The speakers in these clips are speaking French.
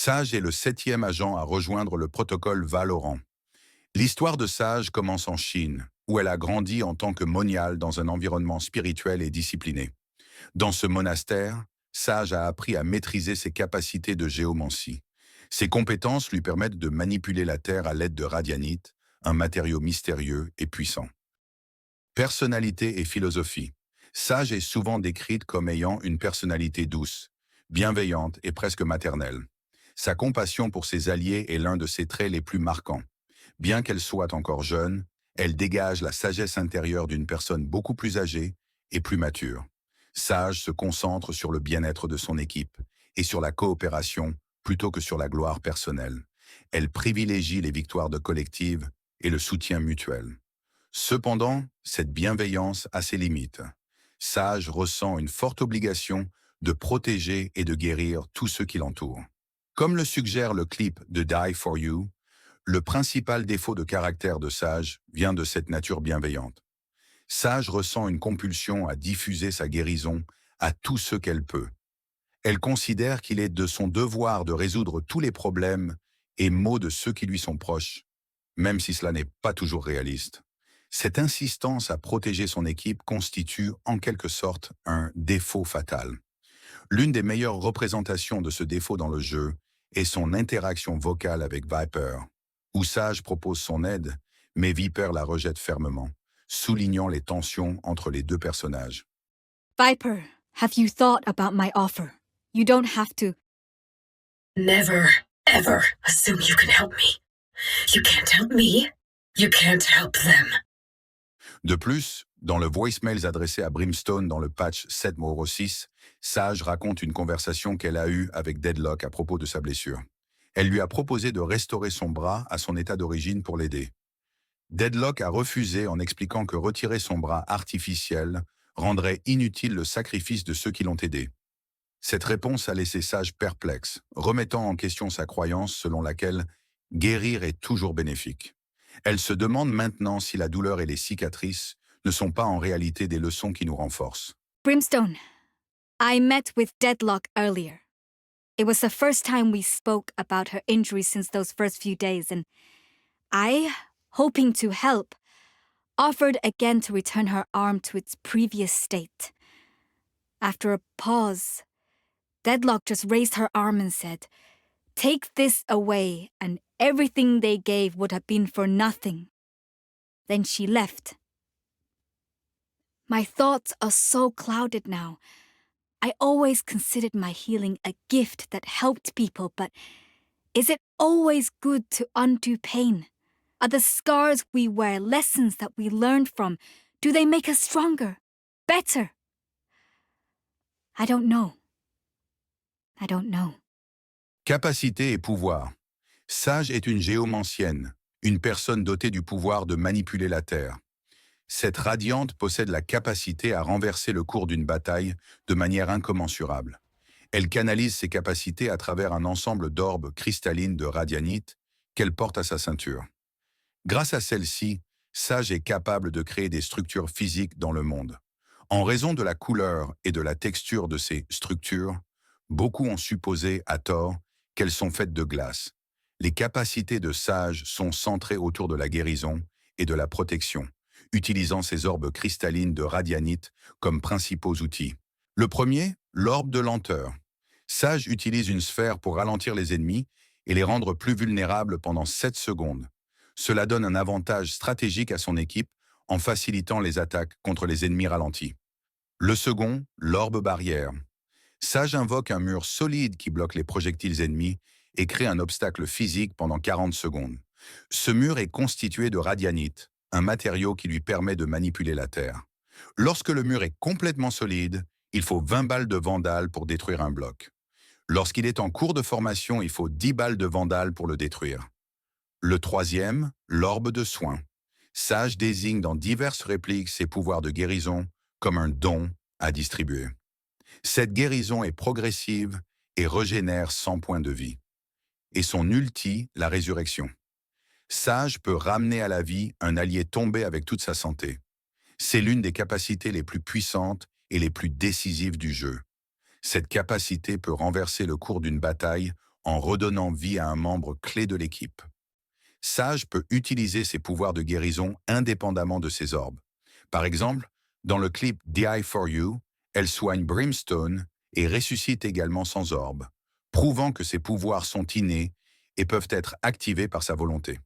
Sage est le septième agent à rejoindre le protocole Valorant. L'histoire de Sage commence en Chine, où elle a grandi en tant que moniale dans un environnement spirituel et discipliné. Dans ce monastère, Sage a appris à maîtriser ses capacités de géomancie. Ses compétences lui permettent de manipuler la Terre à l'aide de radianite, un matériau mystérieux et puissant. Personnalité et philosophie. Sage est souvent décrite comme ayant une personnalité douce, bienveillante et presque maternelle. Sa compassion pour ses alliés est l'un de ses traits les plus marquants. Bien qu'elle soit encore jeune, elle dégage la sagesse intérieure d'une personne beaucoup plus âgée et plus mature. Sage se concentre sur le bien-être de son équipe et sur la coopération plutôt que sur la gloire personnelle. Elle privilégie les victoires de collective et le soutien mutuel. Cependant, cette bienveillance a ses limites. Sage ressent une forte obligation de protéger et de guérir tous ceux qui l'entourent. Comme le suggère le clip de Die For You, le principal défaut de caractère de Sage vient de cette nature bienveillante. Sage ressent une compulsion à diffuser sa guérison à tous ceux qu'elle peut. Elle considère qu'il est de son devoir de résoudre tous les problèmes et maux de ceux qui lui sont proches, même si cela n'est pas toujours réaliste. Cette insistance à protéger son équipe constitue en quelque sorte un défaut fatal. L'une des meilleures représentations de ce défaut dans le jeu est son interaction vocale avec Viper, où Sage propose son aide, mais Viper la rejette fermement, soulignant les tensions entre les deux personnages. Viper, have you thought about my offer? You don't have to. Never, ever assume you can help me. You can't help me. You can't help them. De plus, dans le voicemail adressé à Brimstone dans le patch 7.6, Sage raconte une conversation qu'elle a eue avec Deadlock à propos de sa blessure. Elle lui a proposé de restaurer son bras à son état d'origine pour l'aider. Deadlock a refusé en expliquant que retirer son bras artificiel rendrait inutile le sacrifice de ceux qui l'ont aidé. Cette réponse a laissé Sage perplexe, remettant en question sa croyance selon laquelle guérir est toujours bénéfique. Elle se demande maintenant si la douleur et les cicatrices ne sont pas en réalité des leçons qui nous renforcent. Brimstone, I met with Deadlock earlier. It was the first time we spoke about her injury since those first few days, and I, hoping to help, offered again to return her arm to its previous state. After a pause, Deadlock just raised her arm and said, "Take this away, and everything they gave would have been for nothing." Then she left. My thoughts are so clouded now. I always considered my healing a gift that helped people, but is it always good to undo pain? Are the scars we wear lessons that we learned from? Do they make us stronger? Better? I don't know. I don't know. Capacité et pouvoir. Sage est une géomancienne, une personne dotée du pouvoir de manipuler la Terre. Cette radiante possède la capacité à renverser le cours d'une bataille de manière incommensurable. Elle canalise ses capacités à travers un ensemble d'orbes cristallines de radianite qu'elle porte à sa ceinture. Grâce à celle-ci, Sage est capable de créer des structures physiques dans le monde. En raison de la couleur et de la texture de ces structures, beaucoup ont supposé, à tort, qu'elles sont faites de glace. Les capacités de Sage sont centrées autour de la guérison et de la protection, utilisant ces orbes cristallines de radianite comme principaux outils. Le premier, l'orbe de lenteur. Sage utilise une sphère pour ralentir les ennemis et les rendre plus vulnérables pendant 7 secondes. Cela donne un avantage stratégique à son équipe en facilitant les attaques contre les ennemis ralentis. Le second, l'orbe barrière. Sage invoque un mur solide qui bloque les projectiles ennemis et crée un obstacle physique pendant 40 secondes. Ce mur est constitué de radianite, un matériau qui lui permet de manipuler la Terre. Lorsque le mur est complètement solide, il faut 20 balles de vandale pour détruire un bloc. Lorsqu'il est en cours de formation, il faut 10 balles de vandale pour le détruire. Le troisième, l'orbe de soin. Sage désigne dans diverses répliques ses pouvoirs de guérison comme un don à distribuer. Cette guérison est progressive et régénère 100 points de vie. Et son ulti, la résurrection. Sage peut ramener à la vie un allié tombé avec toute sa santé. C'est l'une des capacités les plus puissantes et les plus décisives du jeu. Cette capacité peut renverser le cours d'une bataille en redonnant vie à un membre clé de l'équipe. Sage peut utiliser ses pouvoirs de guérison indépendamment de ses orbes. Par exemple, dans le clip The Eye for You, elle soigne Brimstone et ressuscite également sans orbe, prouvant que ses pouvoirs sont innés et peuvent être activés par sa volonté.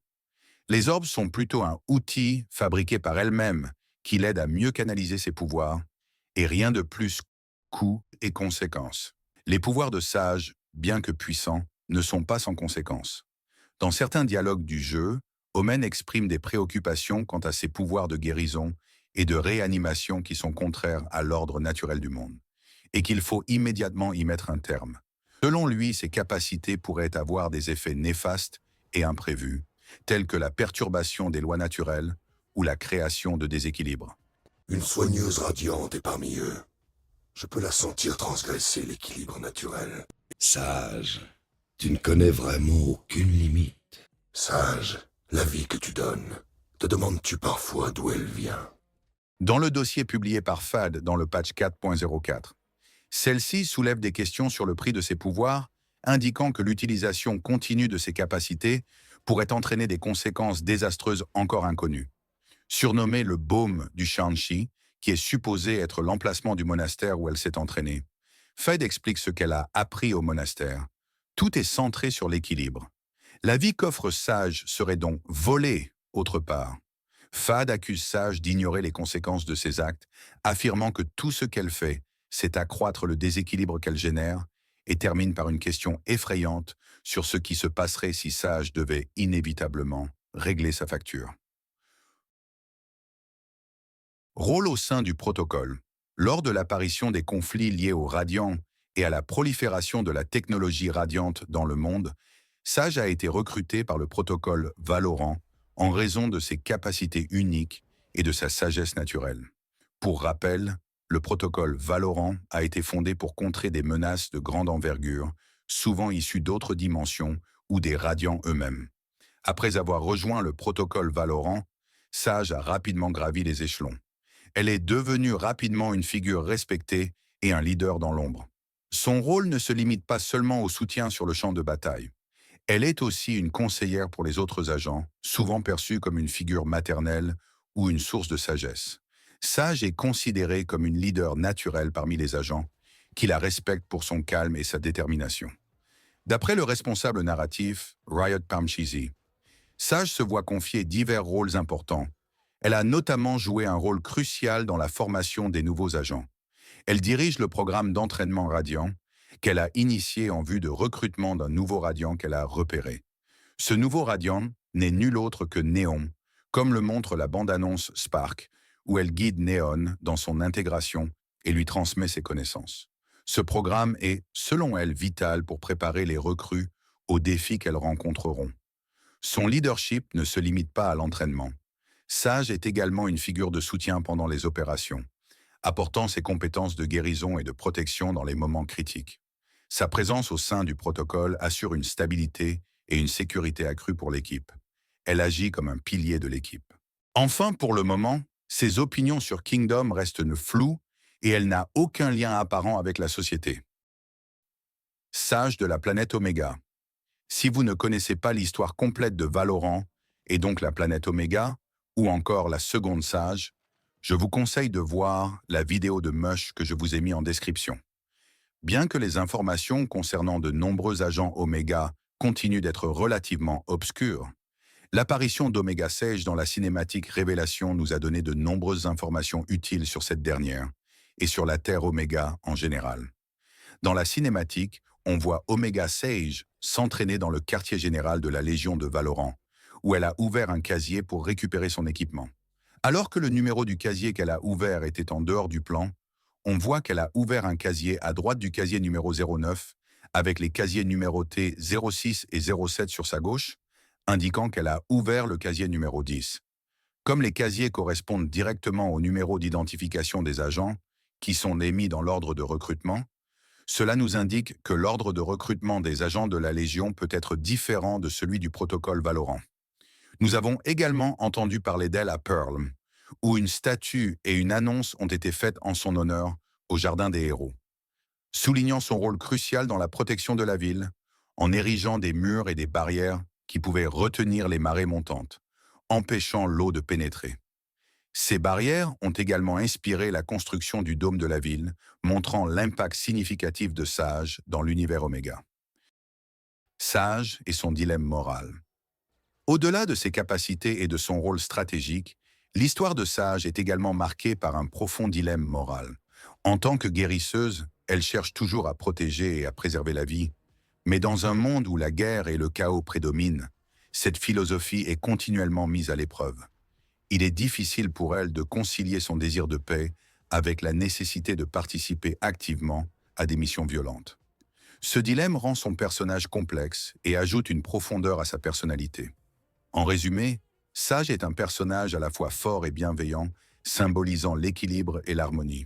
Les orbes sont plutôt un outil fabriqué par elle-même qui l'aide à mieux canaliser ses pouvoirs, et rien de plus coût et conséquences. Les pouvoirs de Sage, bien que puissants, ne sont pas sans conséquences. Dans certains dialogues du jeu, Omen exprime des préoccupations quant à ses pouvoirs de guérison et de réanimation qui sont contraires à l'ordre naturel du monde, et qu'il faut immédiatement y mettre un terme. Selon lui, ces capacités pourraient avoir des effets néfastes et imprévus, tels que la perturbation des lois naturelles ou la création de déséquilibres. Une soigneuse radiante est parmi eux. Je peux la sentir transgresser l'équilibre naturel. Sage, tu ne connais vraiment aucune limite. Sage, la vie que tu donnes, te demandes-tu parfois d'où elle vient? Dans le dossier publié par FAD dans le patch 4.04, celle-ci soulève des questions sur le prix de ses pouvoirs, indiquant que l'utilisation continue de ses capacités pourrait entraîner des conséquences désastreuses encore inconnues. Surnommée le baume du Shanxi, qui est supposé être l'emplacement du monastère où elle s'est entraînée, Fed explique ce qu'elle a appris au monastère. Tout est centré sur l'équilibre. La vie qu'offre Sage serait donc volée autre part. Fad accuse Sage d'ignorer les conséquences de ses actes, affirmant que tout ce qu'elle fait, c'est accroître le déséquilibre qu'elle génère, et termine par une question effrayante sur ce qui se passerait si Sage devait inévitablement régler sa facture. Rôle au sein du protocole. Lors de l'apparition des conflits liés aux radiants et à la prolifération de la technologie radiante dans le monde, Sage a été recruté par le protocole Valorant en raison de ses capacités uniques et de sa sagesse naturelle. Pour rappel, le protocole Valorant a été fondé pour contrer des menaces de grande envergure, souvent issues d'autres dimensions ou des radiants eux-mêmes. Après avoir rejoint le protocole Valorant, Sage a rapidement gravi les échelons. Elle est devenue rapidement une figure respectée et un leader dans l'ombre. Son rôle ne se limite pas seulement au soutien sur le champ de bataille. Elle est aussi une conseillère pour les autres agents, souvent perçue comme une figure maternelle ou une source de sagesse. Sage est considérée comme une leader naturelle parmi les agents, qui la respectent pour son calme et sa détermination. D'après le responsable narratif, Riot Pamchizi, Sage se voit confier divers rôles importants. Elle a notamment joué un rôle crucial dans la formation des nouveaux agents. Elle dirige le programme d'entraînement Radiant, qu'elle a initié en vue de recrutement d'un nouveau Radiant qu'elle a repéré. Ce nouveau Radiant n'est nul autre que Néon, comme le montre la bande-annonce Spark, où elle guide Néon dans son intégration et lui transmet ses connaissances. Ce programme est, selon elle, vital pour préparer les recrues aux défis qu'elles rencontreront. Son leadership ne se limite pas à l'entraînement. Sage est également une figure de soutien pendant les opérations, apportant ses compétences de guérison et de protection dans les moments critiques. Sa présence au sein du protocole assure une stabilité et une sécurité accrue pour l'équipe. Elle agit comme un pilier de l'équipe. Enfin, pour le moment, ses opinions sur Kingdom restent floues et elle n'a aucun lien apparent avec la société. Sage de la planète Oméga. Si vous ne connaissez pas l'histoire complète de Valorant, et donc la planète Oméga, ou encore la seconde Sage, je vous conseille de voir la vidéo de Mush que je vous ai mis en description. Bien que les informations concernant de nombreux agents Oméga continuent d'être relativement obscures, l'apparition d'Omega Sage dans la cinématique Révélation nous a donné de nombreuses informations utiles sur cette dernière et sur la Terre Oméga en général. Dans la cinématique, on voit Omega Sage s'entraîner dans le quartier général de la Légion de Valorant, où elle a ouvert un casier pour récupérer son équipement. Alors que le numéro du casier qu'elle a ouvert était en dehors du plan, on voit qu'elle a ouvert un casier à droite du casier numéro 09, avec les casiers numérotés 06 et 07 sur sa gauche, indiquant qu'elle a ouvert le casier numéro 10. Comme les casiers correspondent directement au numéro d'identification des agents, qui sont émis dans l'ordre de recrutement, cela nous indique que l'ordre de recrutement des agents de la Légion peut être différent de celui du protocole Valorant. Nous avons également entendu parler d'elle à Pearl, où une statue et une annonce ont été faites en son honneur au Jardin des Héros. Soulignant son rôle crucial dans la protection de la ville, en érigeant des murs et des barrières qui pouvaient retenir les marées montantes, empêchant l'eau de pénétrer. Ces barrières ont également inspiré la construction du dôme de la ville, montrant l'impact significatif de Sage dans l'univers Oméga. Sage et son dilemme moral. Au-delà de ses capacités et de son rôle stratégique, l'histoire de Sage est également marquée par un profond dilemme moral. En tant que guérisseuse, elle cherche toujours à protéger et à préserver la vie. Mais dans un monde où la guerre et le chaos prédominent, cette philosophie est continuellement mise à l'épreuve. Il est difficile pour elle de concilier son désir de paix avec la nécessité de participer activement à des missions violentes. Ce dilemme rend son personnage complexe et ajoute une profondeur à sa personnalité. En résumé, Sage est un personnage à la fois fort et bienveillant, symbolisant l'équilibre et l'harmonie.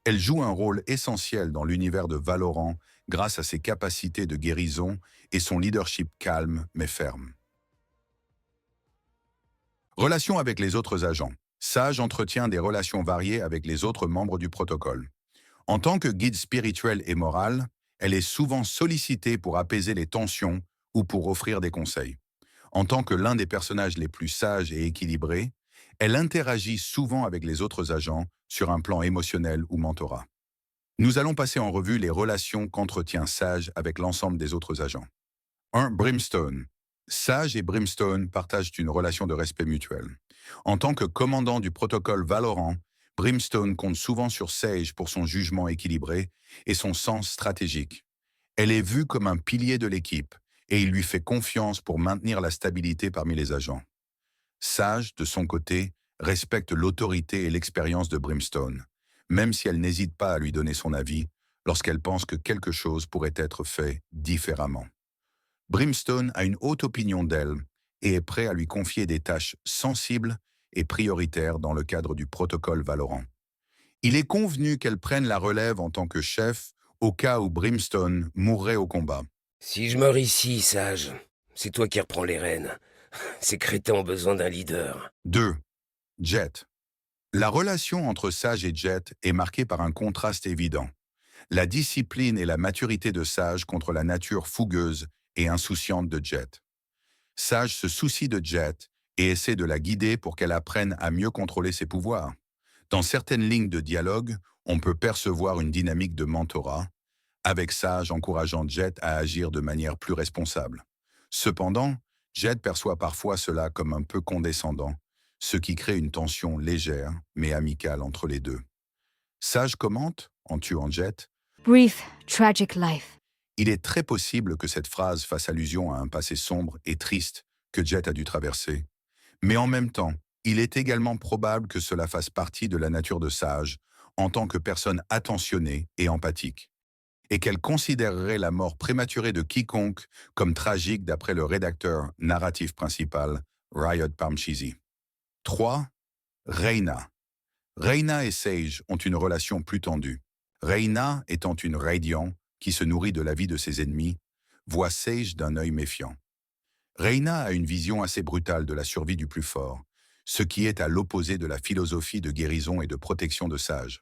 Elle joue un rôle essentiel dans l'univers de Valorant grâce à ses capacités de guérison et son leadership calme mais ferme. Relations avec les autres agents. Sage entretient des relations variées avec les autres membres du protocole. En tant que guide spirituel et moral, elle est souvent sollicitée pour apaiser les tensions ou pour offrir des conseils. En tant que l'un des personnages les plus sages et équilibrés, elle interagit souvent avec les autres agents sur un plan émotionnel ou mentorat. Nous allons passer en revue les relations qu'entretient Sage avec l'ensemble des autres agents. 1. Brimstone. Sage et Brimstone partagent une relation de respect mutuel. En tant que commandant du protocole Valorant, Brimstone compte souvent sur Sage pour son jugement équilibré et son sens stratégique. Elle est vue comme un pilier de l'équipe et il lui fait confiance pour maintenir la stabilité parmi les agents. Sage, de son côté, respecte l'autorité et l'expérience de Brimstone, même si elle n'hésite pas à lui donner son avis lorsqu'elle pense que quelque chose pourrait être fait différemment. Brimstone a une haute opinion d'elle et est prêt à lui confier des tâches sensibles et prioritaires dans le cadre du protocole Valorant. Il est convenu qu'elle prenne la relève en tant que chef au cas où Brimstone mourrait au combat. Si je meurs ici, Sage, c'est toi qui reprends les rênes. Ces crétins ont besoin d'un leader. 2. Jet. La relation entre Sage et Jet est marquée par un contraste évident. La discipline et la maturité de Sage contre la nature fougueuse et insouciante de Jet. Sage se soucie de Jet et essaie de la guider pour qu'elle apprenne à mieux contrôler ses pouvoirs. Dans certaines lignes de dialogue, on peut percevoir une dynamique de mentorat, avec Sage encourageant Jet à agir de manière plus responsable. Cependant, Jet perçoit parfois cela comme un peu condescendant, ce qui crée une tension légère mais amicale entre les deux. Sage commente, en tuant Jet, « Brief, tragic life. » Il est très possible que cette phrase fasse allusion à un passé sombre et triste que Jet a dû traverser, mais en même temps, il est également probable que cela fasse partie de la nature de Sage en tant que personne attentionnée et empathique, et qu'elle considérerait la mort prématurée de quiconque comme tragique d'après le rédacteur narratif principal, Riot Parmchizi. 3. Reyna. Reyna et Sage ont une relation plus tendue. Reyna, étant une Radiant qui se nourrit de la vie de ses ennemis, voit Sage d'un œil méfiant. Reyna a une vision assez brutale de la survie du plus fort, ce qui est à l'opposé de la philosophie de guérison et de protection de Sage.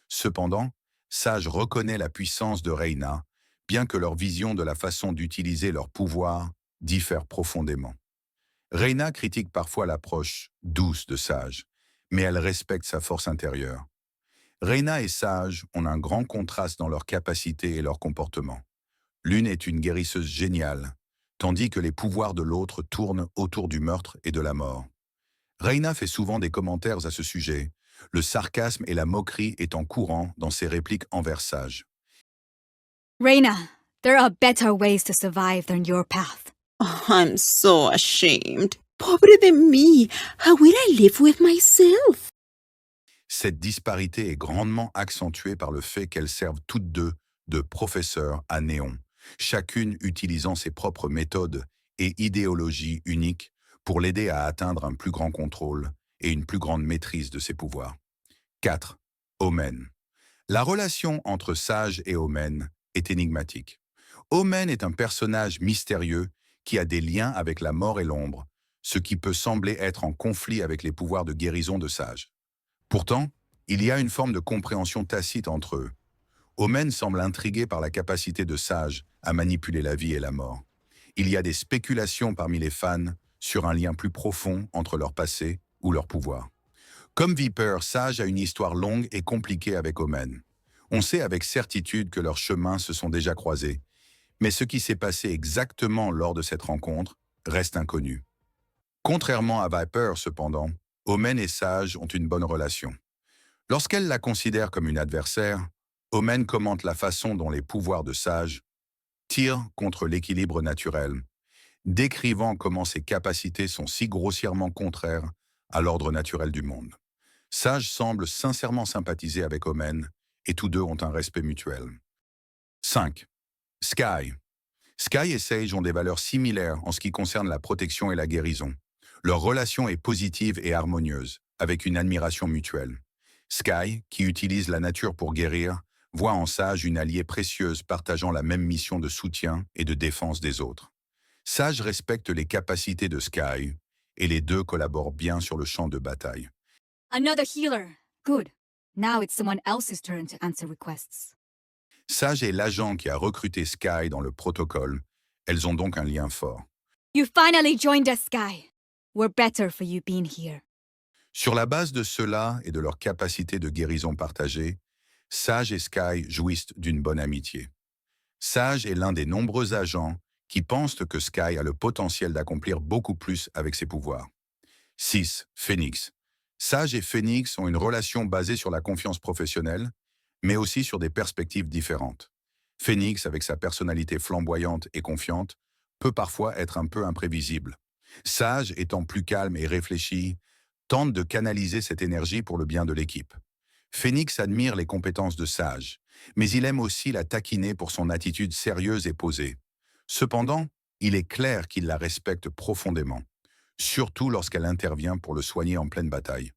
Cependant, Sage reconnaît la puissance de Reyna, bien que leur vision de la façon d'utiliser leur pouvoir diffère profondément. Reyna critique parfois l'approche douce de Sage, mais elle respecte sa force intérieure. Reyna et Sage ont un grand contraste dans leurs capacités et leur comportement. L'une est une guérisseuse géniale, tandis que les pouvoirs de l'autre tournent autour du meurtre et de la mort. Reyna fait souvent des commentaires à ce sujet, le sarcasme et la moquerie étant courants dans ses répliques envers Sage. Reyna, there are better ways to survive than your path. Oh, I'm so ashamed. Pobre de me. How will I live with myself? Cette disparité est grandement accentuée par le fait qu'elles servent toutes deux de professeurs à Néon, chacune utilisant ses propres méthodes et idéologies uniques pour l'aider à atteindre un plus grand contrôle et une plus grande maîtrise de ses pouvoirs. 4. Omen. La relation entre Sage et Omen est énigmatique. Omen est un personnage mystérieux qui a des liens avec la mort et l'ombre, ce qui peut sembler être en conflit avec les pouvoirs de guérison de Sage. Pourtant, il y a une forme de compréhension tacite entre eux. Omen semble intrigué par la capacité de Sage à manipuler la vie et la mort. Il y a des spéculations parmi les fans sur un lien plus profond entre leur passé ou leur pouvoir. Comme Viper, Sage a une histoire longue et compliquée avec Omen. On sait avec certitude que leurs chemins se sont déjà croisés, mais ce qui s'est passé exactement lors de cette rencontre reste inconnu. Contrairement à Viper, cependant, Omen et Sage ont une bonne relation. Lorsqu'elle la considère comme une adversaire, Omen commente la façon dont les pouvoirs de Sage tirent contre l'équilibre naturel, décrivant comment ses capacités sont si grossièrement contraires à l'ordre naturel du monde. Sage semble sincèrement sympathiser avec Omen, et tous deux ont un respect mutuel. 5. Sky. Sky et Sage ont des valeurs similaires en ce qui concerne la protection et la guérison. Leur relation est positive et harmonieuse, avec une admiration mutuelle. Sky, qui utilise la nature pour guérir, voit en Sage une alliée précieuse partageant la même mission de soutien et de défense des autres. Sage respecte les capacités de Sky, et les deux collaborent bien sur le champ de bataille. Another healer. Good. Now it's someone else's turn to answer requests. Sage est l'agent qui a recruté Sky dans le protocole. Elles ont donc un lien fort. You finally joined us, Sky. We're better for you being here. Sur la base de cela et de leur capacité de guérison partagée, Sage et Sky jouissent d'une bonne amitié. Sage est l'un des nombreux agents qui pensent que Sky a le potentiel d'accomplir beaucoup plus avec ses pouvoirs. 6. Phoenix. Sage et Phoenix ont une relation basée sur la confiance professionnelle, mais aussi sur des perspectives différentes. Phoenix, avec sa personnalité flamboyante et confiante, peut parfois être un peu imprévisible. Sage, étant plus calme et réfléchi, tente de canaliser cette énergie pour le bien de l'équipe. Phoenix admire les compétences de Sage, mais il aime aussi la taquiner pour son attitude sérieuse et posée. Cependant, il est clair qu'il la respecte profondément, surtout lorsqu'elle intervient pour le soigner en pleine bataille.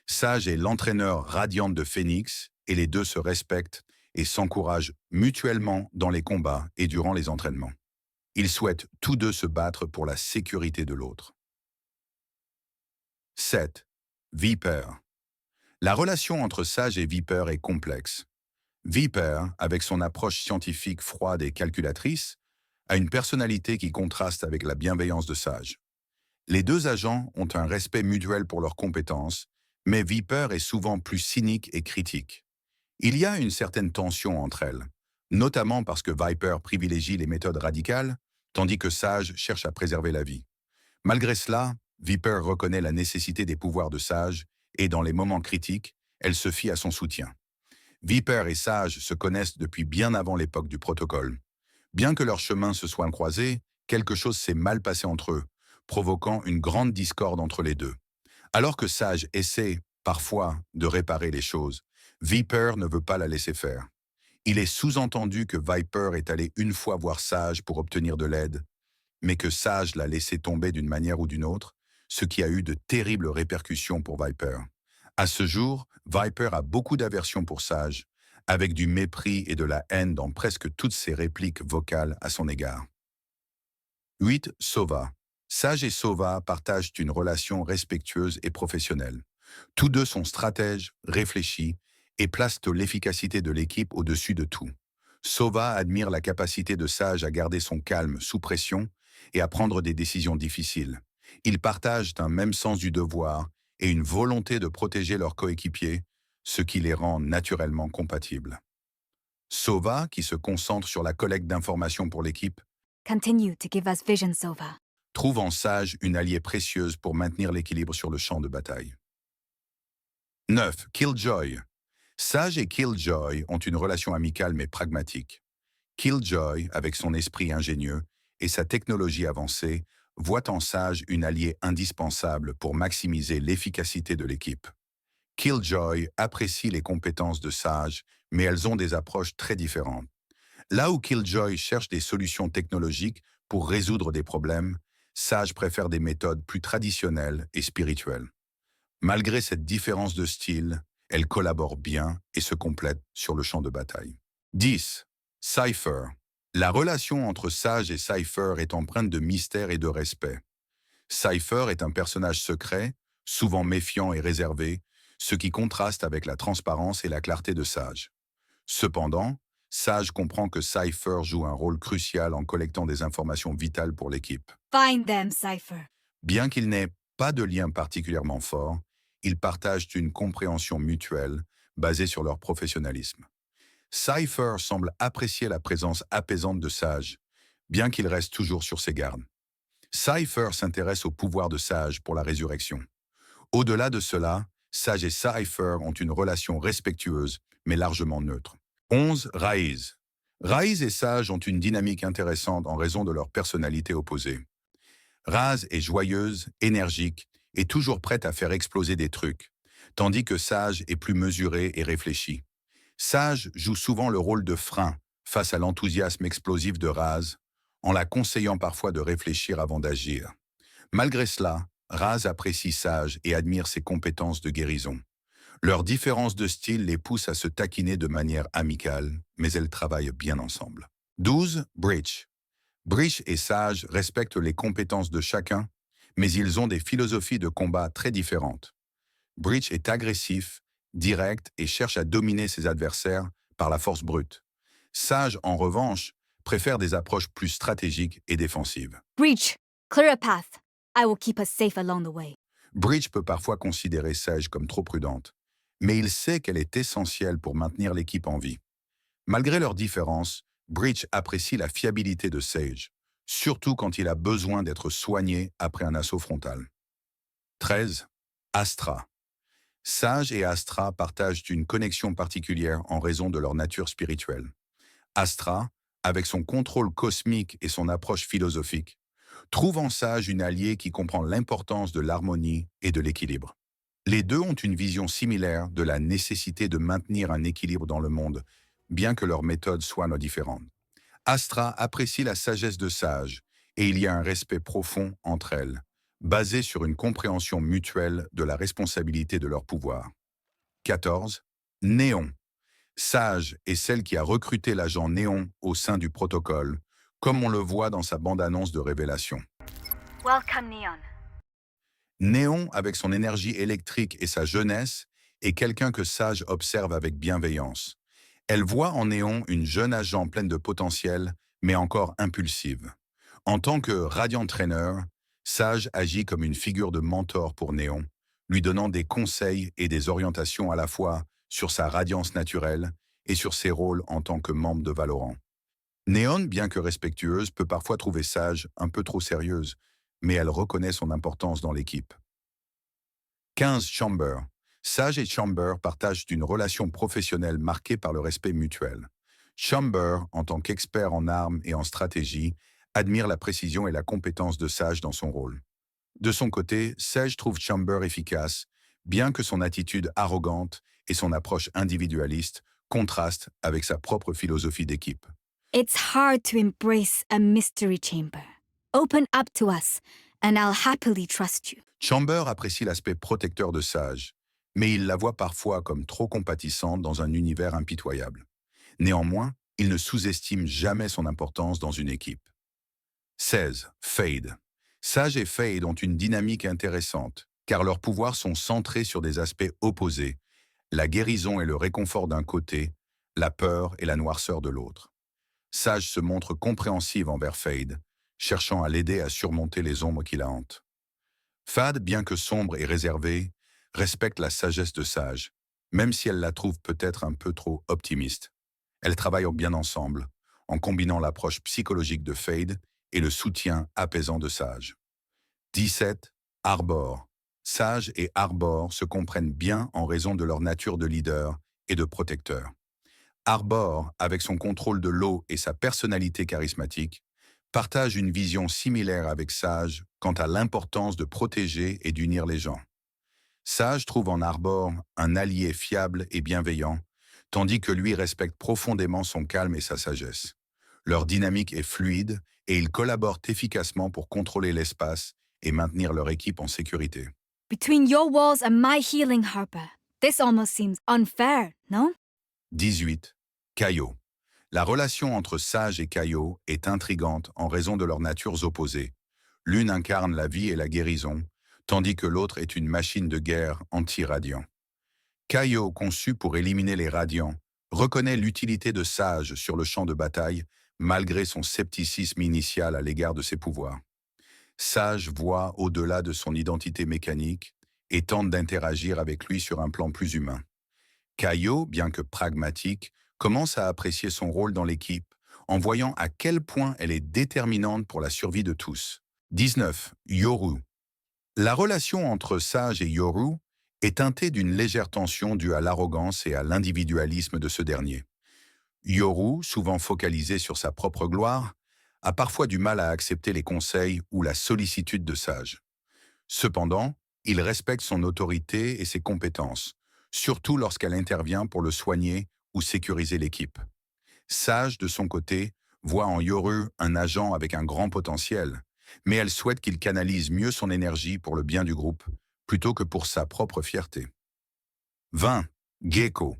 Sage est l'entraîneur radiant de Phoenix, et les deux se respectent et s'encouragent mutuellement dans les combats et durant les entraînements. Ils souhaitent tous deux se battre pour la sécurité de l'autre. 7. Viper. La relation entre Sage et Viper est complexe. Viper, avec son approche scientifique froide et calculatrice, a une personnalité qui contraste avec la bienveillance de Sage. Les deux agents ont un respect mutuel pour leurs compétences, mais Viper est souvent plus cynique et critique. Il y a une certaine tension entre elles, notamment parce que Viper privilégie les méthodes radicales, tandis que Sage cherche à préserver la vie. Malgré cela, Viper reconnaît la nécessité des pouvoirs de Sage et dans les moments critiques, elle se fie à son soutien. Viper et Sage se connaissent depuis bien avant l'époque du protocole. Bien que leurs chemins se soient croisés, quelque chose s'est mal passé entre eux, provoquant une grande discorde entre les deux. Alors que Sage essaie, parfois, de réparer les choses, Viper ne veut pas la laisser faire. Il est sous-entendu que Viper est allé une fois voir Sage pour obtenir de l'aide, mais que Sage l'a laissé tomber d'une manière ou d'une autre, ce qui a eu de terribles répercussions pour Viper. À ce jour, Viper a beaucoup d'aversion pour Sage, avec du mépris et de la haine dans presque toutes ses répliques vocales à son égard. 8. Sova. Sage et Sova partagent une relation respectueuse et professionnelle. Tous deux sont stratèges, réfléchis, et placent l'efficacité de l'équipe au-dessus de tout. Sova admire la capacité de Sage à garder son calme sous pression et à prendre des décisions difficiles. Ils partagent un même sens du devoir et une volonté de protéger leurs coéquipiers, ce qui les rend naturellement compatibles. Sova, qui se concentre sur la collecte d'informations pour l'équipe, Continue to give us vision, Sova. trouve en Sage une alliée précieuse pour maintenir l'équilibre sur le champ de bataille. 9. Killjoy. Sage et Killjoy ont une relation amicale mais pragmatique. Killjoy, avec son esprit ingénieux et sa technologie avancée, voit en Sage une alliée indispensable pour maximiser l'efficacité de l'équipe. Killjoy apprécie les compétences de Sage, mais elles ont des approches très différentes. Là où Killjoy cherche des solutions technologiques pour résoudre des problèmes, Sage préfère des méthodes plus traditionnelles et spirituelles. Malgré cette différence de style, elles collaborent bien et se complètent sur le champ de bataille. 10. Cypher. La relation entre Sage et Cypher est empreinte de mystère et de respect. Cypher est un personnage secret, souvent méfiant et réservé, ce qui contraste avec la transparence et la clarté de Sage. Cependant, Sage comprend que Cypher joue un rôle crucial en collectant des informations vitales pour l'équipe. Find them, Cypher. Bien qu'ils n'aient pas de lien particulièrement fort, ils partagent une compréhension mutuelle basée sur leur professionnalisme. Cypher semble apprécier la présence apaisante de Sage, bien qu'il reste toujours sur ses gardes. Cypher s'intéresse au pouvoir de Sage pour la résurrection. Au-delà de cela, Sage et Cypher ont une relation respectueuse, mais largement neutre. 11. Raiz. Raiz et Sage ont une dynamique intéressante en raison de leur personnalité opposée. Raz est joyeuse, énergique et toujours prête à faire exploser des trucs, tandis que Sage est plus mesurée et réfléchie. Sage joue souvent le rôle de frein face à l'enthousiasme explosif de Raz, en la conseillant parfois de réfléchir avant d'agir. Malgré cela, Raz apprécie Sage et admire ses compétences de guérison. Leur différence de style les pousse à se taquiner de manière amicale, mais elles travaillent bien ensemble. 12. Breach. Breach et Sage respectent les compétences de chacun, mais ils ont des philosophies de combat très différentes. Breach est agressif, direct et cherche à dominer ses adversaires par la force brute. Sage, en revanche, préfère des approches plus stratégiques et défensives. Breach, clear a path. I will keep us safe along the way. Breach peut parfois considérer Sage comme trop prudente, mais il sait qu'elle est essentielle pour maintenir l'équipe en vie. Malgré leurs différences, Breach apprécie la fiabilité de Sage, surtout quand il a besoin d'être soigné après un assaut frontal. 13. Astra. Sage et Astra partagent une connexion particulière en raison de leur nature spirituelle. Astra, avec son contrôle cosmique et son approche philosophique, trouve en Sage une alliée qui comprend l'importance de l'harmonie et de l'équilibre. Les deux ont une vision similaire de la nécessité de maintenir un équilibre dans le monde, bien que leurs méthodes soient différentes. Astra apprécie la sagesse de Sage, et il y a un respect profond entre elles, basé sur une compréhension mutuelle de la responsabilité de leur pouvoir. 14. Néon. Sage est celle qui a recruté l'agent Néon au sein du protocole, comme on le voit dans sa bande-annonce de révélation. Welcome, Neon. Néon, avec son énergie électrique et sa jeunesse, est quelqu'un que Sage observe avec bienveillance. Elle voit en Néon une jeune agent pleine de potentiel, mais encore impulsive. En tant que Radiant Trainer, Sage agit comme une figure de mentor pour Néon, lui donnant des conseils et des orientations à la fois sur sa radiance naturelle et sur ses rôles en tant que membre de Valorant. Néon, bien que respectueuse, peut parfois trouver Sage un peu trop sérieuse, mais elle reconnaît son importance dans l'équipe. 15. Chamber. Sage et Chamber partagent une relation professionnelle marquée par le respect mutuel. Chamber, en tant qu'expert en armes et en stratégie, admire la précision et la compétence de Sage dans son rôle. De son côté, Sage trouve Chamber efficace, bien que son attitude arrogante et son approche individualiste contrastent avec sa propre philosophie d'équipe. It's hard to embrace a mystery chamber. Open up to us, and I'll happily trust you. Chamber apprécie l'aspect protecteur de Sage, mais il la voit parfois comme trop compatissante dans un univers impitoyable. Néanmoins, il ne sous-estime jamais son importance dans une équipe. 16. Fade. Sage et Fade ont une dynamique intéressante, car leurs pouvoirs sont centrés sur des aspects opposés, la guérison et le réconfort d'un côté, la peur et la noirceur de l'autre. Sage se montre compréhensive envers Fade, cherchant à l'aider à surmonter les ombres qui la hantent. Fade, bien que sombre et réservée, respecte la sagesse de Sage, même si elle la trouve peut-être un peu trop optimiste. Elles travaillent bien ensemble, en combinant l'approche psychologique de Fade et le soutien apaisant de Sage. 17. Arbor. Sage et Arbor se comprennent bien en raison de leur nature de leader et de protecteur. Arbor, avec son contrôle de l'eau et sa personnalité charismatique, partage une vision similaire avec Sage quant à l'importance de protéger et d'unir les gens. Sage trouve en Arbor un allié fiable et bienveillant, tandis que lui respecte profondément son calme et sa sagesse. Leur dynamique est fluide et ils collaborent efficacement pour contrôler l'espace et maintenir leur équipe en sécurité. Between your walls and my healing, Harper, this almost seems unfair, no? 18. Caillot. La relation entre Sage et Caillot est intrigante en raison de leurs natures opposées. L'une incarne la vie et la guérison, tandis que l'autre est une machine de guerre anti-radiant. Caillot, conçu pour éliminer les radiants, reconnaît l'utilité de Sage sur le champ de bataille, malgré son scepticisme initial à l'égard de ses pouvoirs. Sage voit au-delà de son identité mécanique et tente d'interagir avec lui sur un plan plus humain. Kaio, bien que pragmatique, commence à apprécier son rôle dans l'équipe, en voyant à quel point elle est déterminante pour la survie de tous. 19. Yoru. La relation entre Sage et Yoru est teintée d'une légère tension due à l'arrogance et à l'individualisme de ce dernier. Yoru, souvent focalisé sur sa propre gloire, a parfois du mal à accepter les conseils ou la sollicitude de Sage. Cependant, il respecte son autorité et ses compétences, surtout lorsqu'elle intervient pour le soigner ou sécuriser l'équipe. Sage, de son côté, voit en Yoru un agent avec un grand potentiel, mais elle souhaite qu'il canalise mieux son énergie pour le bien du groupe, plutôt que pour sa propre fierté. 20. Gecko.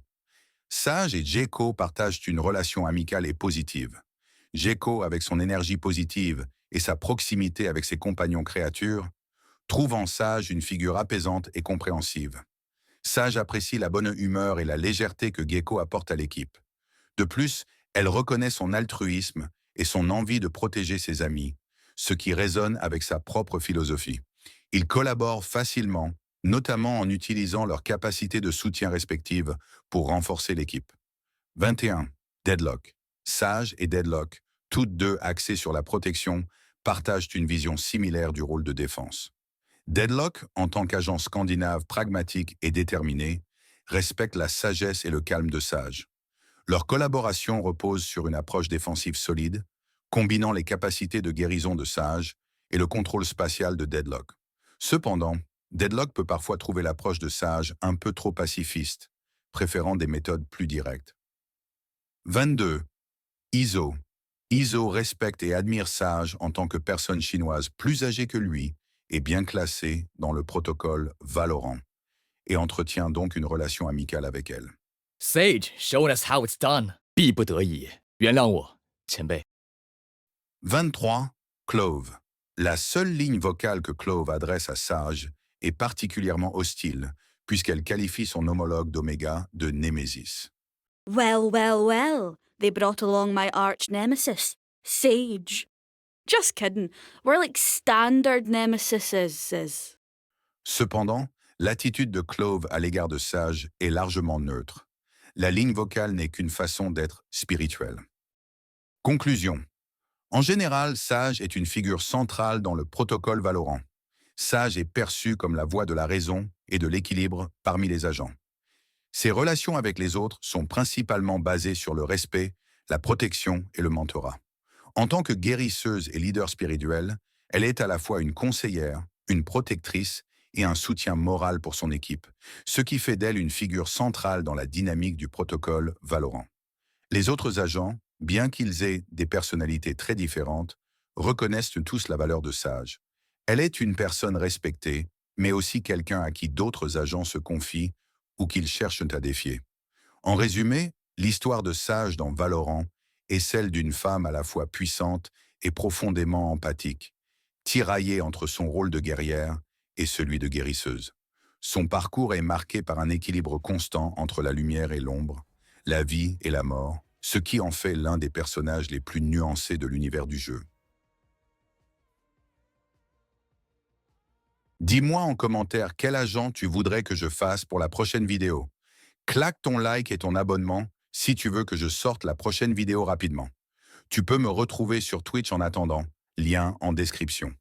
Sage et Gecko partagent une relation amicale et positive. Gecko, avec son énergie positive et sa proximité avec ses compagnons créatures, trouve en Sage une figure apaisante et compréhensive. Sage apprécie la bonne humeur et la légèreté que Gecko apporte à l'équipe. De plus, elle reconnaît son altruisme et son envie de protéger ses amis, ce qui résonne avec sa propre philosophie. Ils collaborent facilement, notamment en utilisant leurs capacités de soutien respectives pour renforcer l'équipe. 21. Deadlock. Sage et Deadlock, toutes deux axées sur la protection, partagent une vision similaire du rôle de défense. Deadlock, en tant qu'agent scandinave pragmatique et déterminé, respecte la sagesse et le calme de Sage. Leur collaboration repose sur une approche défensive solide, combinant les capacités de guérison de Sage et le contrôle spatial de Deadlock. Cependant, Deadlock peut parfois trouver l'approche de Sage un peu trop pacifiste, préférant des méthodes plus directes. 22. Iso. Iso respecte et admire Sage en tant que personne chinoise plus âgée que lui et bien classée dans le protocole Valorant, et entretient donc une relation amicale avec elle. Sage showing us how it's done. 必不得已，原谅我，前辈。 23. Clove. La seule ligne vocale que Clove adresse à Sage est particulièrement hostile, puisqu'elle qualifie son homologue d'Oméga de Némésis. Well, well, well. They brought along my arch nemesis, Sage. Just kidding. We're like standard nemesises. Cependant, l'attitude de Clove à l'égard de Sage est largement neutre. La ligne vocale n'est qu'une façon d'être spirituelle. Conclusion. En général, Sage est une figure centrale dans le protocole Valorant. Sage est perçu comme la voix de la raison et de l'équilibre parmi les agents. Ses relations avec les autres sont principalement basées sur le respect, la protection et le mentorat. En tant que guérisseuse et leader spirituel, elle est à la fois une conseillère, une protectrice et un soutien moral pour son équipe, ce qui fait d'elle une figure centrale dans la dynamique du protocole Valorant. Les autres agents, bien qu'ils aient des personnalités très différentes, reconnaissent tous la valeur de Sage. Elle est une personne respectée, mais aussi quelqu'un à qui d'autres agents se confient ou qu'ils cherchent à défier. En résumé, l'histoire de Sage dans Valorant est celle d'une femme à la fois puissante et profondément empathique, tiraillée entre son rôle de guerrière et celui de guérisseuse. Son parcours est marqué par un équilibre constant entre la lumière et l'ombre, la vie et la mort, ce qui en fait l'un des personnages les plus nuancés de l'univers du jeu. Dis-moi en commentaire quel agent tu voudrais que je fasse pour la prochaine vidéo. Claque ton like et ton abonnement si tu veux que je sorte la prochaine vidéo rapidement. Tu peux me retrouver sur Twitch en attendant, lien en description.